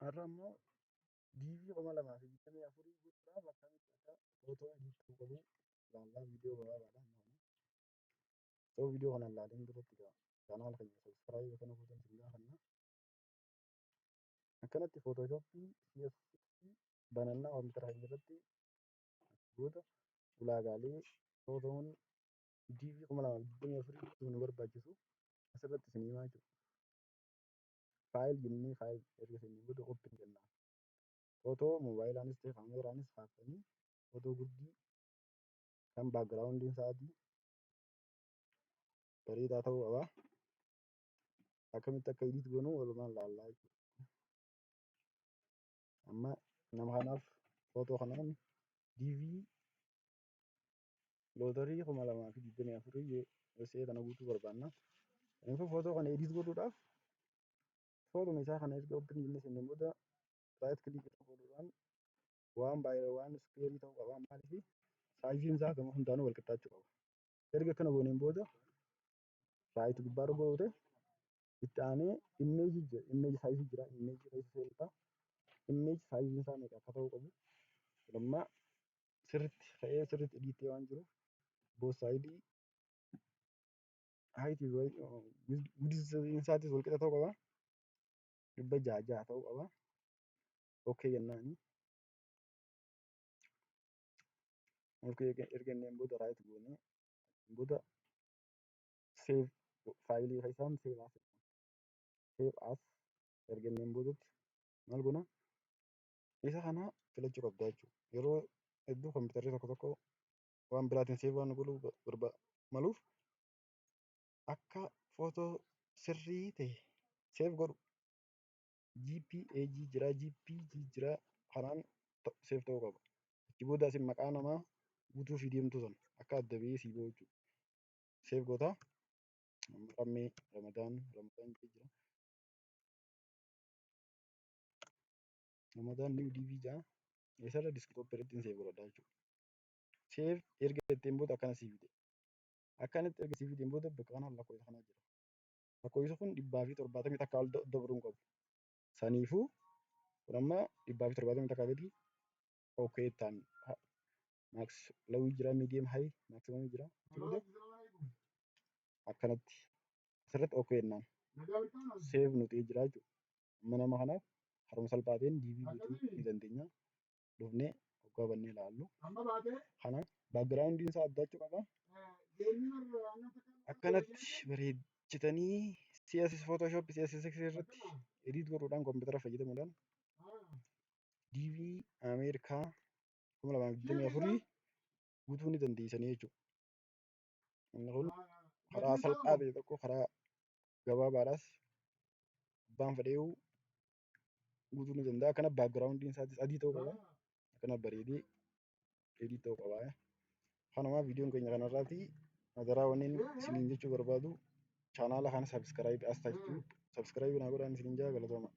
Har'a immoo DV 2024 guutuudhaaf akkamitti akka footoo ediitii godhuu ilaallaa viidiyoo gabaabaadhaan ta'u viidiyoo kana ilaaleen duratti chaanaala keenya sabiskiraayib kana gootan isin gaafanna. Akkanatti footooshooppii CS6 banannaa koompitara keenya irratti goota ulaagaalee footoon DV 2024 guutuu nu barbaachisu asirratti isin himaa jiru. Faayil jennee faayil erga isin booda open jennaan. Footoo mobaayilaanis ta'e kaameraanis kaasanii footoo gurdii kan baakgiraawundiin isaatii bareedaa ta'uu qaba. Akkamitti akka ediit goonuu walumaan ilaallaa jechuudha. Amma nama kanaaf footoo kanaan DV lootarii 2024 USA kana guutuu barbaanna. Kanaafuu footoo kana ediit godhuudhaaf footoo isaa kana erga open jennee isin booda raayit kilikii godhuudhaan waan baay'ee waan iskuweerii ta'uu qaba. Maaliif saayiziin isaa gama hundaanuu wal qixxaachuu qaba. Erga kana gooneen booda raayit gubbaa irra godhute itti aanee immeeji saayizii jira. Immeeji keessa seenuudha. Immeeji saayiziin isaa meeqa akka ta'uu qabu lammaa sirriitti ka'ee sirriitti ediitee waan jiruuf both saayidii haayitii guddinni isaatis wal qixa ta'uu qaba. 600 ta'uu qaba. Okay jennaani. Okay erga jenneen booda raayit goonee booda save faayilii keessaan save as erga jenneen boodatti maal goona isa kana filachuu qabda jechuudha. Yeroo hedduu kompiitarri tokko waan biraatiin save waan godhuu maluuf akka footoo sirrii ta'e save godhu JPEG jira JPG jira kanaan save ta'uu qaba. Achi booda isin maqaa namaa guutuu fi deemtuu sana akka adda bahee sii bahu jechuudha. Save goota Rammee Ramadaan jira. Ramadaan new DV jira. Isarra diskitooppii irratti save godhadha jechuudha. Save erga jetteen booda akkana sii fide. Akkanatti erga sii fideen booda bakka kanaan lakkoofsa kanaa jira. Lakkoofsi kun 270 takka ol dabruu qabu. Saniifuu kun amma 270 takka gadi okay ta'an max lawii jira medium high maximum jira. Akkanatti asirratti okay jennaan save nuti jira jechuudha. Amma nama kanaaf haruma salphaateen DV guutuu ni dandeenya. Dhufnee waggaa bannee ilaallu. Kana baakgiraawundiin isaa addaachuu qaba. Akkanatti bareechitanii CS Photoshop CS6 irratti ediit godhuudhaan kompiitara fayyadamuudhaan DV Ameerikaa 2024 guutuu ni dandeessanii jechuudha. Inni kun karaa salphaa ta'e tokko karaa gabaabaadhaas abbaan fedheeyyuu guutuu ni danda'a. Kana baakgiraawundiin isaatis adii ta'uu qaba. Akkana bareedee ediit ta'uu qaba. Kanuma viidiyoon keenya kanarraati. Nagaraa wanneen isiniin jechuu barbaadu chaanaala kana sabiskiraayib as taasisu. Sabiskiraayib naa godhaan isiniin jaa galatooma.